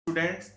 Students,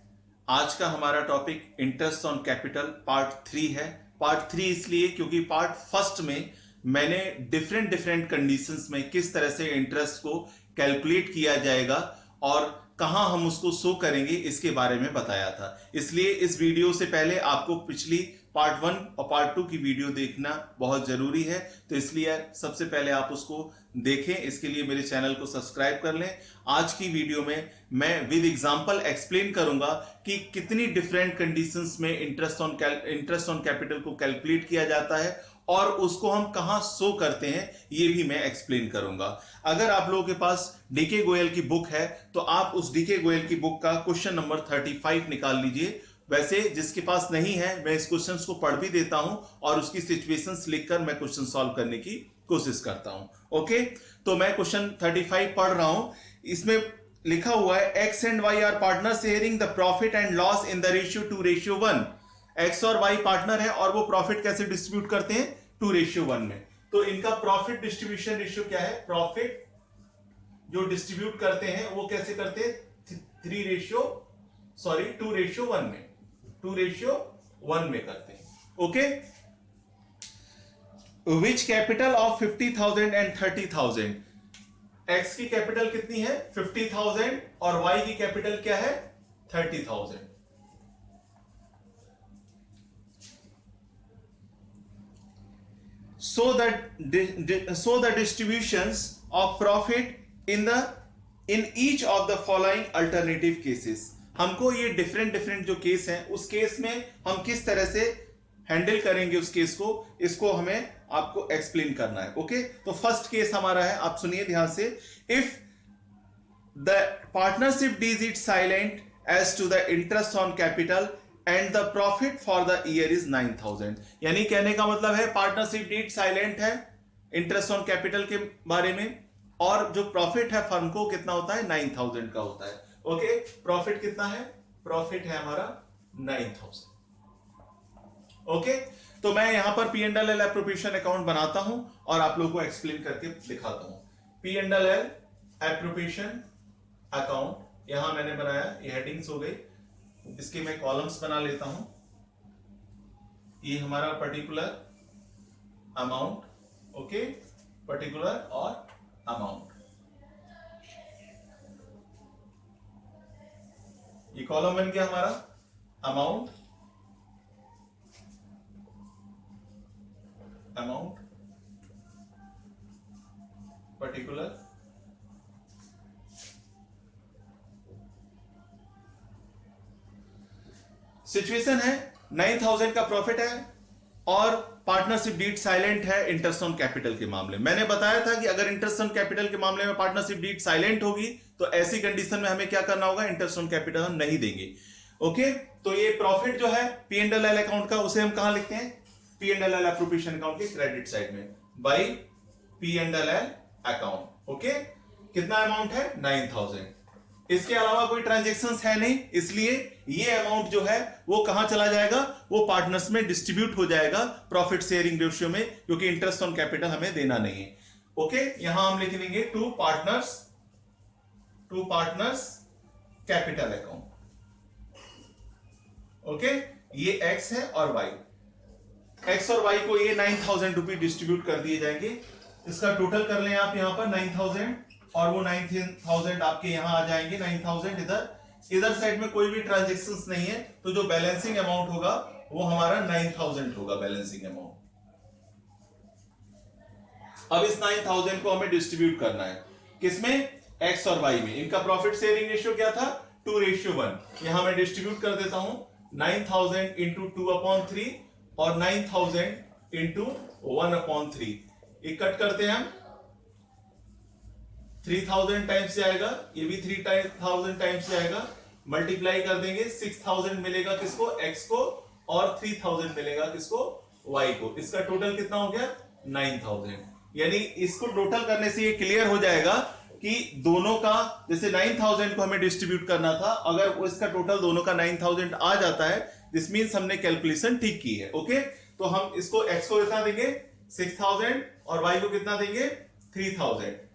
आज का हमारा topic interest on capital part 3 है। पार्ट 3 इसलिए क्योंकि पार्ट फर्स्ट में मैंने डिफरेंट डिफरेंट कंडीशंस में किस तरह से इंटरेस्ट को कैलकुलेट किया जाएगा और कहां हम उसको शो करेंगे इसके बारे में बताया था। इसलिए इस वीडियो से पहले आपको पिछली पार्ट 1 और पार्ट 2 की वीडियो देखना बहुत जरूरी है, तो इसलिए सबसे पहले आप उसको देखें। इसके लिए मेरे चैनल को सब्सक्राइब कर लें। आज की वीडियो में मैं विद एग्जांपल एक्सप्लेन करूंगा कि कितनी डिफरेंट कंडीशंस में इंटरेस्ट ऑन कैपिटल को कैलकुलेट किया जाता है और उसको हम कहां शो करते हैं ये भी मैं एक्सप्लेन करूंगा। अगर आप लोगों के पास डीके गोयल की बुक है तो आप उस डीके गोयल की बुक का क्वेश्चन नंबर 35 निकाल लीजिए। वैसे जिसके पास नहीं है मैं इस क्वेश्चंस को पढ़ भी देता हूं और उसकी सिचुएशंस लिखकर मैं क्वेश्चन सॉल्व करने की कोशिश करता हूं। ओके, तो मैं क्वेश्चन 35 पढ़ रहा हूं। इसमें लिखा हुआ है x and y are partner sharing the profit and loss in the ratio 2:1। X और वाई पार्टनर है और वो प्रॉफिट कैसे डिस्ट्रीब्यूट करते हैं? 2:1 में। तो इनका प्रॉफिट डिस्ट्रीब्यूशन रेशियो क्या है? प्रॉफिट जो डिस्ट्रीब्यूट करते हैं वो कैसे करते हैं? 2:1 में, 2:1 में करते हैं। Okay, which capital of 50,000 and 30,000। X की कैपिटल कितनी है? 50,000 और वाई की कैपिटल क्या है? 30,000। So the distributions of profit in each of the following alternative cases। हमको ये डिफरेंट जो केस हैं उस केस में हम किस तरह से हैंडल करेंगे उस केस को, इसको हमें आपको एक्सप्लेन करना है। ओके, तो फर्स्ट केस हमारा है, आप सुनिए ध्यान से। If the partnership deeds it silent as to the interest on capital and the profit for the year is 9,000। यानी कहने का मतलब है पार्टनरशिप डीड साइलेंट है इंटरेस्ट ऑन कैपिटल के बारे में और जो प्रॉफिट है फर्म को कितना होता है? 9,000 का होता है। ओके, प्रॉफिट कितना है? प्रॉफिट है हमारा 9,000। ओके, तो मैं यहां पर P and L appropriation account बनाता हूं और आप लोगों को एक्सप्लेन करके दिखाता हूं। P and L appropriation account यहां मैंने बनाया, ये हेडिंग्स हो गई। इसके मैं कॉलम्स बना लेता हूं। ये हमारा पर्टिकुलर अमाउंट, ओके, पर्टिकुलर और अमाउंट, ये कॉलम बन गया हमारा अमाउंट, पर्टिकुलर, सिचुएशन है 9,000 का प्रॉफिट है और पार्टनरशिप डीड साइलेंट है इंटरेस्ट ऑन कैपिटल के मामले में। मैंने बताया था कि अगर इंटरेस्ट ऑन कैपिटल के मामले में पार्टनरशिप डीड साइलेंट होगी तो ऐसी कंडीशन में हमें क्या करना होगा? इंटरेस्ट ऑन कैपिटल हम नहीं देंगे। ओके, तो ये प्रॉफिट जो है पी एंड एल अकाउंट का, उसे हम कहां लिखते हैं? P and L appropriation account के क्रेडिट साइड में, by P and L account. Okay, कितना अमाउंट है? 9,000। इसके अलावा कोई ट्रांजैक्शंस है नहीं, इसलिए ये अमाउंट जो है वो कहां चला जाएगा? वो पार्टनर्स में डिस्ट्रीब्यूट हो जाएगा प्रॉफिट शेयरिंग रेशियो में, क्योंकि इंटरेस्ट ऑन कैपिटल हमें देना नहीं है। ओके, यहां हम लिख देंगे to partners capital account. Okay, ये एक्स है और वाई, एक्स और वाई को ये 9,000 रुपए डिस्ट्रीब्यूट कर दिए जाएंगे। इसका टोटल कर लें आप यहां पर 9,000 और वो 9,000 आपके यहां आ जाएंगे। 9,000 इधर साइड में कोई भी ट्रांजैक्शंस नहीं है, तो जो बैलेंसिंग अमाउंट होगा वो हमारा 9,000 होगा बैलेंसिंग अमाउंट। अब इस 9,000 को हमें डिस्ट्रीब्यूट करना है किसमें? एक्स और वाई में। इनका प्रॉफिट शेयरिंग रेशियो क्या था? 2:1। यहां मैं डिस्ट्रीब्यूट कर देता हूं 9,000 इंटू 2/3 और 9,000 इंटू 1/3। एक कट करते हैं हम, 3,000 टाइम्स से आएगा, ये भी 3,000 टाइम्स से आएगा, मल्टीप्लाई कर देंगे। 6,000 मिलेगा किसको? एक्स को, और 3,000 मिलेगा किसको? वाई को। इसका टोटल कितना हो गया? 9,000। यानी इसको टोटल करने से ये क्लियर हो जाएगा कि दोनों का, जैसे 9,000 को हमें डिस्ट्रीब्यूट करना था, अगर इसका टोटल दोनों का 9,000 आ जाता है, दिस मीन्स हमने कैलकुलेशन ठीक की है। ओके, तो हम इसको एक्स को कितना देंगे? 6,000 और वाई को कितना देंगे? 3,000।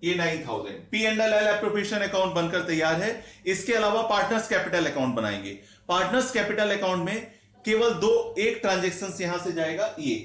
ये 9000 P&L एप्रोप्रिएशन अकाउंट बनकर तैयार है। इसके अलावा पार्टनर्स कैपिटल अकाउंट बनाएंगे। पार्टनर्स कैपिटल अकाउंट में केवल एक ट्रांजेक्शन यहां से जाएगा, ये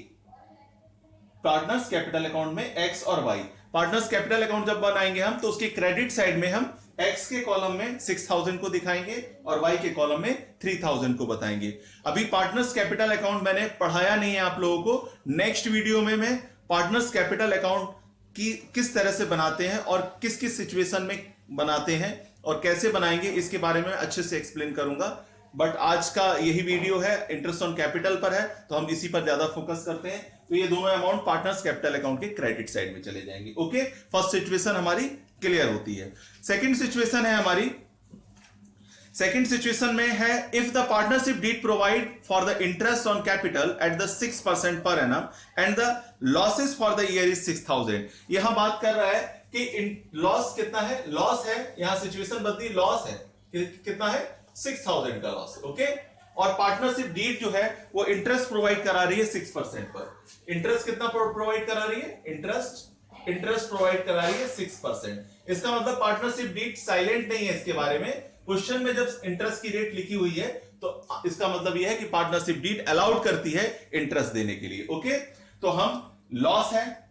पार्टनर्स कैपिटल अकाउंट में एक्स और वाई। पार्टनर्स कैपिटल अकाउंट जब बनाएंगे हम, तो उसके क्रेडिट साइड में हम एक्स के कॉलम में 6000 को दिखाएंगे और वाई के कॉलम में 3000 को बताएंगे। अभी पार्टनर्स कैपिटल अकाउंट मैंने पढ़ाया नहीं है आप लोगों को। नेक्स्ट वीडियो में मैं पार्टनर्स कैपिटल अकाउंट की किस तरह से बनाते हैं और किस किस सिचुएशन में बनाते हैं और कैसे बनाएंगे, इसके बारे में अच्छे से एक्सप्लेन करूंगा। बट आज का यही वीडियो है, इंटरेस्ट ऑन कैपिटल पर है, तो हम इसी पर ज्यादा फोकस करते हैं। तो ये दोनों अमाउंट पार्टनर्स कैपिटल अकाउंट के क्रेडिट साइड में चले जाएंगे। ओके, फर्स्ट सिचुएशन हमारी क्लियर होती है। सेकंड सिचुएशन है हमारी, सेकंड सिचुएशन में है if the partnership deed provide for the interest on capital at the 6% per annum and the losses for the year is 6000। यहां बात कर रहा है कि लॉस कितना है, लॉस है, यहां सिचुएशन बदली, लॉस है, कितना है 6000 का लॉस। ओके, और पार्टनरशिप डीड जो है वो इंटरेस्ट प्रोवाइड करा रही है 6% पर। इंटरेस्ट कितना प्रोवाइड करा रही है, इंटरेस्ट प्रोवाइड करा रही है 6%। इसका मतलब पार्टनरशिप डीड साइलेंट नहीं है इसके बारे में। क्वेश्चन में जब इंटरेस्ट की रेट लिखी हुई है तो इसका मतलब यह है कि पार्टनरशिप डीड अलाउड करती है इंटरेस्ट देने के लिए। ओके, तो हम लॉस है,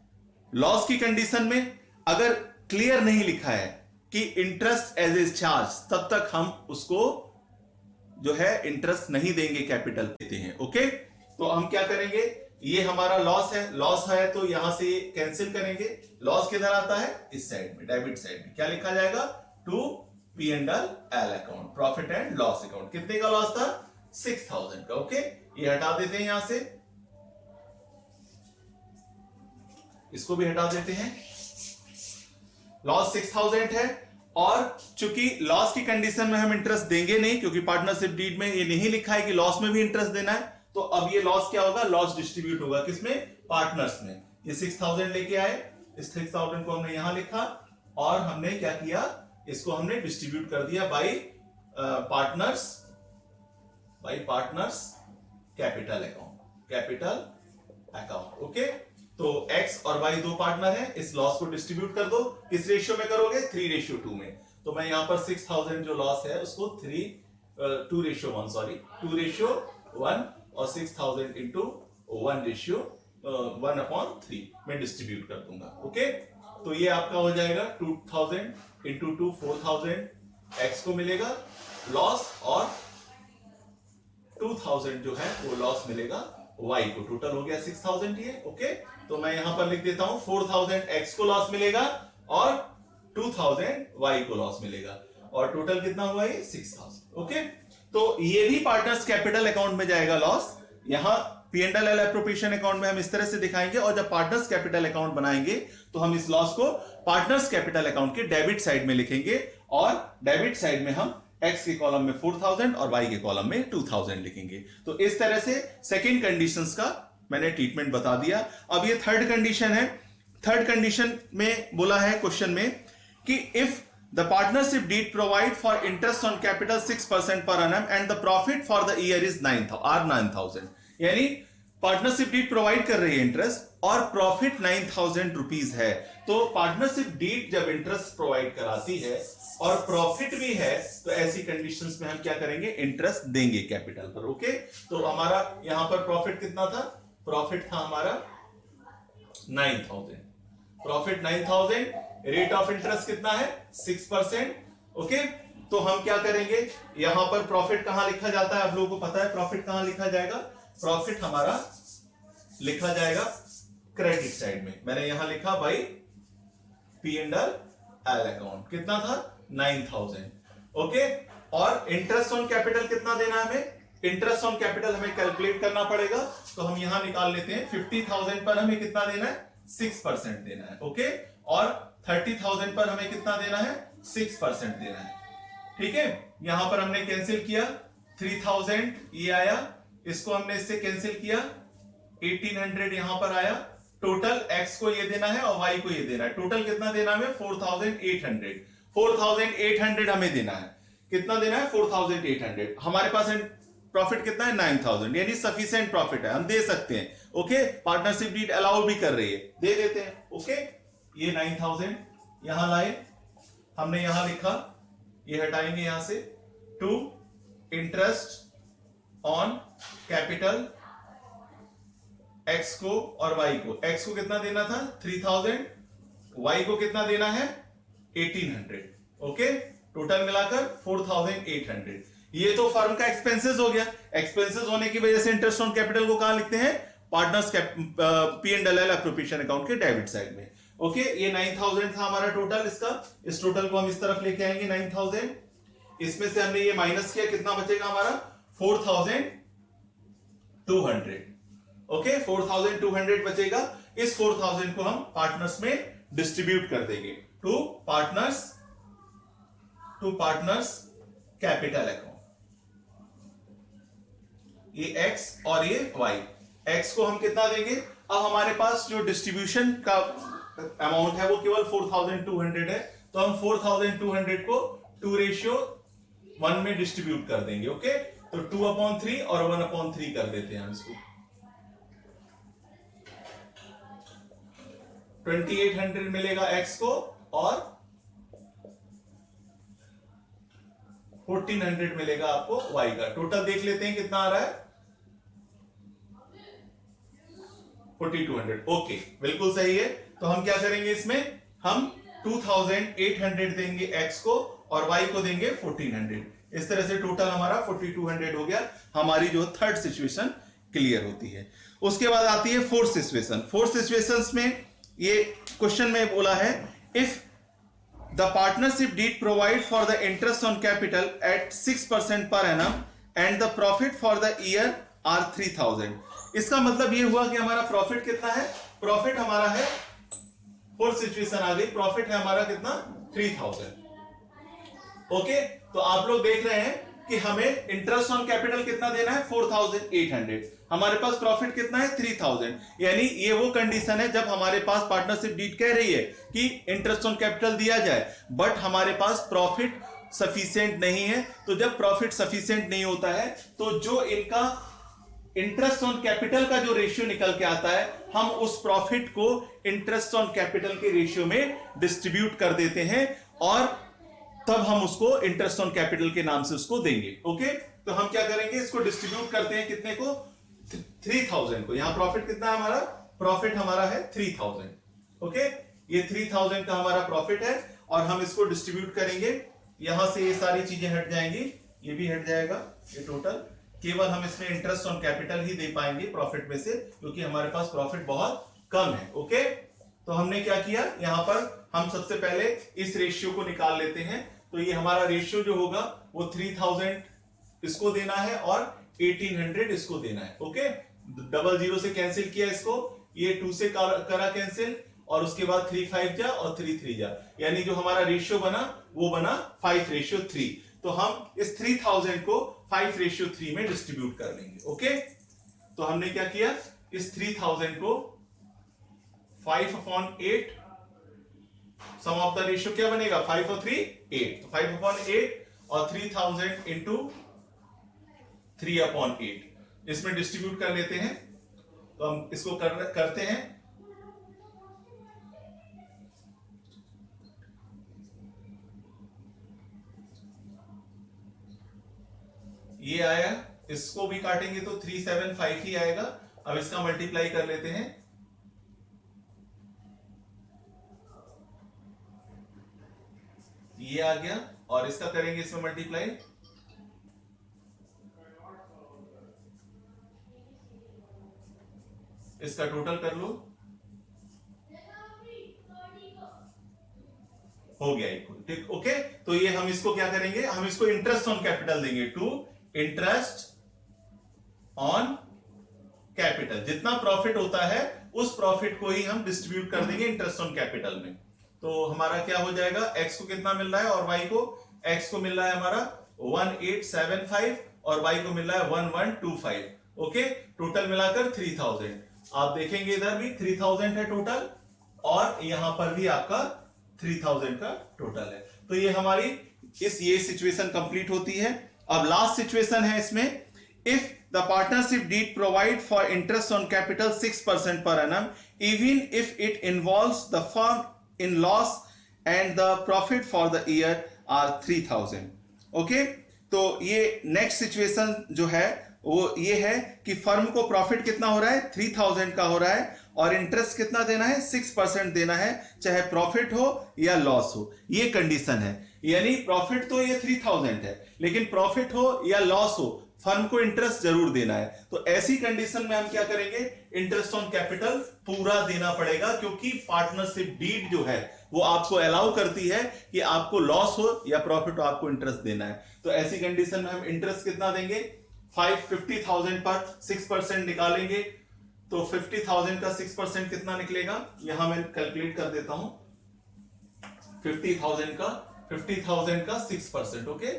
लॉस की कंडीशन में अगर क्लियर नहीं लिखा है कि इंटरेस्ट एज ए चार्ज, तब तक हम उसको जो है इंटरेस्ट नहीं देंगे, कैपिटल देते हैं। ओके, तो हम क्या करेंगे, ये हमारा लॉस है, लॉस है तो यहां से कैंसिल करेंगे। लॉस किधर आता है, इस साइड में, डेबिट साइड में। क्या लिखा जाएगा, to P&L account, profit and loss account. कितने का लॉस था, 6000 का। ओके, ये हटा देते हैं यहां से, इसको भी हटा देते हैं। लॉस 6000 है और चूंकि लॉस की कंडीशन में हम इंटरेस्ट देंगे नहीं, क्योंकि पार्टनरशिप डीड में ये नहीं लिखा है कि लॉस में भी इंटरेस्ट देना है, तो अब ये लॉस क्या होगा, लॉस डिस्ट्रीब्यूट होगा किसमें, पार्टनर्स में। ये 6000 लेके आए, इस 6000 को हमने यहां लिखा और हमने क्या किया, इसको हमने डिस्ट्रीब्यूट कर दिया bye partners capital account. Okay, तो x और y दो पार्टनर हैं, इस लॉस को डिस्ट्रीब्यूट कर दो। किस रेशियो में करोगे, 3:2 में। तो मैं यहां पर 6000 जो लॉस है उसको 2:1 और 6000 इंटू 1:1/3 में डिस्ट्रीब्यूट कर दूंगा। ओके, तो ये आपका हो जाएगा 2000 इंटू 2 4000 x को मिलेगा लॉस और 2000 जो है वो लॉस मिलेगा y को। टोटल हो गया 6000 ये। ओके, तो मैं यहां पर लिख देता हूं 4000 x को लॉस मिलेगा और 2000 y को लॉस मिलेगा, और टोटल कितना हुआ ये 6000। ओके, तो ये भी पार्टनर्स कैपिटल अकाउंट में जाएगा लॉस। यहां P&L एप्रोप्रिएशन अकाउंट में हम इस तरह से दिखाएंगे, और जब पार्टनर्स कैपिटल अकाउंट बनाएंगे तो हम इस लॉस को पार्टनर्स कैपिटल अकाउंट के डेबिट साइड में लिखेंगे, और डेबिट साइड में हम x के कॉलम में 4000 और y के कॉलम में 2000 लिखेंगे। तो इस तरह से सेकेंड कंडीशंस का मैंने ट्रीटमेंट बता दिया। अब ये थर्ड कंडीशन है। थर्ड कंडीशन में बोला है क्वेश्चन में कि if the partnership deed provide for interest on capital 6% per annum and the profit for the year is 9000, यानी पार्टनरशिप डीड प्रोवाइड कर रही है इंटरेस्ट और प्रॉफिट 9000 रुपीज है। तो पार्टनरशिप डीड जब इंटरेस्ट प्रोवाइड कराती है और प्रॉफिट भी है, तो ऐसी कंडीशंस में हम क्या करेंगे, इंटरेस्ट देंगे कैपिटल पर। ओके, तो हमारा यहां पर प्रॉफिट कितना था, प्रॉफिट था हमारा 9000, प्रॉफिट 9000, रेट ऑफ इंटरेस्ट कितना है 6%। ओके, तो हम क्या करेंगे, यहां पर प्रॉफिट कहां लिखा जाता है, आप लोगों को पता है प्रॉफिट कहां लिखा जाएगा, प्रॉफिट हमारा लिखा जाएगा क्रेडिट साइड में। मैंने यहां लिखा भाई P&L अकाउंट, कितना था 9000। ओके, और इंटरेस्ट ऑन कैपिटल कितना देना है हमें, इंटरेस्ट ऑन कैपिटल हमें कैलकुलेट करना पड़ेगा, तो हम यहां निकाल लेते हैं। 50,000 पर हमें कितना देना है, 6% देना है। ओके, और 30,000 पर हमें कितना देना है, 6% देना है। ठीक है, यहां पर हमने कैंसिल किया, 3000 ये आया, इसको हमने इससे कैंसिल किया, 1800 यहां पर आया। टोटल x को ये देना है और y को ये देना है। टोटल कितना देना है, 4800 हमें देना है। कितना देना है, 4800। हमारे पास प्रॉफिट कितना है, 9000, यानी सफिशिएंट प्रॉफिट है, हम दे सकते हैं। ओके, पार्टनरशिप डीड अलाउ भी कर रही है, दे देते हैं। ओके, ये 9000 यहां लाए, हमने यहां लिखा, ये हटाएंगे यहां से, to interest on capital x को और वाई को। एक्स को कितना देना था 3000, वाई को कितना देना है 1800। ओके, टोटल मिलाकर 4800। ये तो फर्म का एक्सपेंसेस हो गया। एक्सपेंसेस होने की वजह से इंटरेस्ट ऑन कैपिटल को कहां लिखते हैं, पार्टनर्स P&L एप्रोप्रिएशन अकाउंट के डेबिट साइड में। ओके, ये 9000 था हमारा टोटल इसका। इस टोटल को हम इस तरफ लेके आएंगे 9000, इसमें से हमने ये माइनस किया, कितना बचेगा हमारा 4200। ओके, 4200 बचेगा। इस 4000 को हम पार्टनर्स में डिस्ट्रीब्यूट कर देंगे टू पार्टनर्स कैपिटल अकाउंट। ये एक्स और ये वाई। एक्स को हम कितना देंगे, अब हमारे पास जो डिस्ट्रीब्यूशन का अमाउंट है वो केवल 4200 है, तो हम 4200 को 2:1 में डिस्ट्रीब्यूट कर देंगे। ओके, तो 2/3 और 1/3 कर देते हैं हम इसको। 2800 मिलेगा एक्स को और 1400 मिलेगा आपको वाई का। टोटल देख लेते हैं कितना आ रहा है, 4200। ओके, बिल्कुल सही है। तो हम क्या करेंगे, इसमें हम 2800 देंगे एक्स को और वाई को देंगे 1400। इस तरह से टोटल हमारा 4200 हो गया। हमारी जो थर्ड सिचुएशन क्लियर होती है। उसके बाद आती है फोर्थ सिचुएशन। फोर्थ सिचुएशंस में ये क्वेश्चन में बोला है, if the partnership deed provide for the interest on capital at 6% per annum and the profit for the year are 3000। इसका मतलब ये हुआ कि हमारा प्रॉफिट कितना है, प्रॉफिट हमारा है, फोर्थ सिचुएशन आ गई, प्रॉफिट है हमारा कितना 3000। ओके, तो आप लोग देख रहे हैं कि हमें इंटरेस्ट ऑन कैपिटल कितना देना है 4800, हमारे पास प्रॉफिट कितना है 3000। यानी ये वो कंडीशन है जब हमारे पास पार्टनरशिप डीड कह रही है कि इंटरेस्ट ऑन कैपिटल दिया जाए, बट हमारे पास प्रॉफिट सफिशिएंट नहीं है। तो जब प्रॉफिट सफिशिएंट नहीं होता है तो जो इनका इंटरेस्ट ऑन कैपिटल का जो रेशियो निकल के आता है, हम उस प्रॉफिट को इंटरेस्ट ऑन कैपिटल के रेशियो में डिस्ट्रीब्यूट कर देते हैं और तब हम उसको इंटरेस्ट ऑन कैपिटल के नाम से उसको देंगे। ओके, तो हम क्या करेंगे, इसको डिस्ट्रीब्यूट करते हैं कितने को 3000 को। यहां प्रॉफिट कितना है हमारा, प्रॉफिट हमारा है 3000। ओके, ये 3000 का हमारा प्रॉफिट है और हम इसको डिस्ट्रीब्यूट करेंगे। यहां से ये सारी चीजें हट जाएंगी, ये भी हट जाएगा, ये टोटल, केवल हम इसमें इंटरेस्ट ऑन कैपिटल ही दे पाएंगे प्रॉफिट में से, क्योंकि हमारे पास प्रॉफिट बहुत कम है। ओके, तो हमने क्या किया, यहां पर हम सबसे पहले इस रेशियो को निकाल लेते हैं। तो ये हमारा रेशियो जो होगा वो 3000 इसको देना है और 1800 इसको देना है। ओके, 00 से कैंसिल किया इसको, ये 2 से करा कैंसिल और उसके बाद 3 5 जा और 3 3 जा, यानी जो हमारा रेशियो बना वो बना 5:3। तो हम इस 3000 को 5:3 में डिस्ट्रीब्यूट कर लेंगे। ओके, तो हमने क्या किया, इस 3000 को 5/8, सम ऑफ द रेशियो क्या बनेगा 5 और 3 8, तो 5/8 और 3000 इंटू 3/8 इसमें डिस्ट्रीब्यूट कर लेते हैं। तो हम इसको करते हैं। ये आया, इसको भी काटेंगे तो 375 ही आएगा। अब इसका मल्टीप्लाई कर लेते हैं। ये आ गया और इसका करेंगे इसमें मल्टीप्लाई, इसका टोटल कर लो, हो गया इक्वल। ठीक, ओके, तो ये हम इसको क्या करेंगे, हम इसको इंटरेस्ट ऑन कैपिटल देंगे, टू इंटरेस्ट ऑन कैपिटल। जितना प्रॉफिट होता है उस प्रॉफिट को ही हम डिस्ट्रीब्यूट कर देंगे इंटरेस्ट ऑन कैपिटल में। तो हमारा क्या हो जाएगा, एक्स को कितना मिल रहा है और वाई को, एक्स को मिल रहा है हमारा 1875 और वाई को मिल रहा है 1125। ओके, टोटल मिलाकर 3000। आप देखेंगे इधर भी 3000 है टोटल और यहां पर भी आपका 3000 का टोटल है। तो ये हमारी ये सिचुएशन कंप्लीट होती है। अब लास्ट सिचुएशन है इसमें, if the partnership deed provide for interest on capital 6% per annum, even if it involves the firm in loss and the profit for the year are 3000. Okay, तो ये next situation जो है वो ये है कि फर्म को प्रॉफिट कितना हो रहा है, 3000 का हो रहा है, और इंटरेस्ट कितना देना है, 6% देना है, चाहे प्रॉफिट हो या लॉस हो। ये कंडीशन है, यानी प्रॉफिट तो ये 3000 है, लेकिन प्रॉफिट हो या लॉस हो फर्म को इंटरेस्ट जरूर देना है। तो ऐसी कंडीशन में हम क्या करेंगे, इंटरेस्ट ऑन कैपिटल पूरा देना पड़ेगा, क्योंकि पार्टनरशिप डीड जो है वो आपको अलाउ करती है कि आपको लॉस हो या प्रॉफिट हो आपको इंटरेस्ट देना है। तो ऐसी कंडीशन में हम इंटरेस्ट कितना देंगे, 50,000 पर 6% निकालेंगे, तो 50,000 का 6% कितना निकलेगा, यहां मैं कैलकुलेट कर देता हूं। 50,000 का 6%, ओके,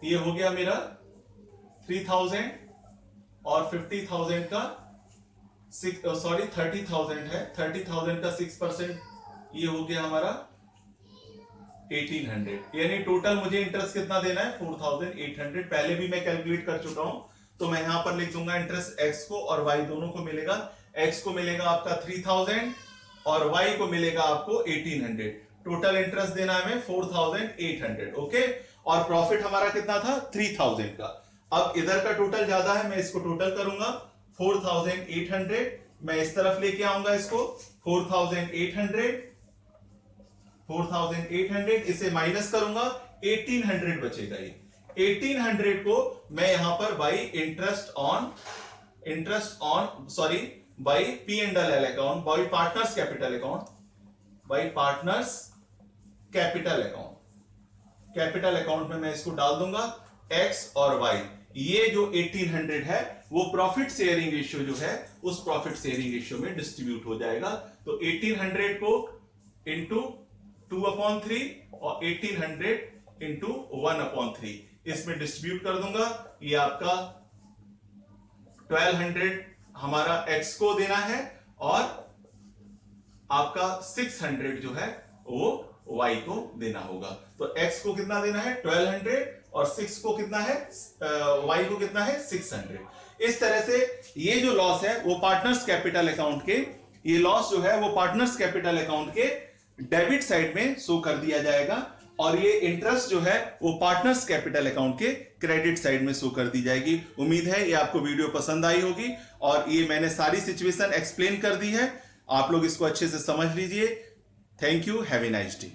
ये हो गया मेरा 3000, और 50,000 का 30,000 है, 30,000 का 6% ये हो गया हमारा 1800, यानी टोटल मुझे इंटरेस्ट कितना देना है, 4800। पहले भी मैं कैलकुलेट कर चुका हूं, तो मैं यहां पर लिख दूंगा इंटरेस्ट एक्स को और वाई दोनों को मिलेगा। एक्स को मिलेगा आपका 3000 और वाई को मिलेगा आपको 1800। टोटल इंटरेस्ट देना है हमें 4800, ओके, और प्रॉफिट हमारा कितना था, 3000 का। अब इधर का टोटल ज्यादा है, मैं इसको टोटल करूंगा 4800, मैं इस तरफ लेके आऊंगा इसको 4800, इसे माइनस करूंगा 1800 बचेगा। ये 1800 को मैं यहां पर by by P&L account, by partners capital account, capital account में मैं इसको डाल दूंगा x और y। ये जो 1800 है वो प्रॉफिट शेयरिंग रेशियो जो है उस प्रॉफिट शेयरिंग रेशियो में डिस्ट्रीब्यूट हो जाएगा। तो 1800 को इंटू 2/3 और 1800 इंटू 1/3 इसमें डिस्ट्रीब्यूट कर दूंगा। ये आपका 1200 हमारा x को देना है और आपका 600 जो है वो y को देना होगा। तो x को कितना देना है 1200 और 6 को कितना है y को कितना है 600। इस तरह से ये जो लॉस है वो पार्टनर्स कैपिटल अकाउंट के, ये लॉस जो है वो पार्टनर्स कैपिटल अकाउंट के डेबिट साइड में शो कर दिया जाएगा, और ये इंटरेस्ट जो है वो पार्टनर्स कैपिटल अकाउंट के क्रेडिट साइड में शो कर दी जाएगी। उम्मीद है ये आपको वीडियो पसंद आई होगी, और ये मैंने सारी सिचुएशन एक्सप्लेन कर दी है, आप लोग इसको अच्छे से समझ लीजिए। Thank you, have a nice day.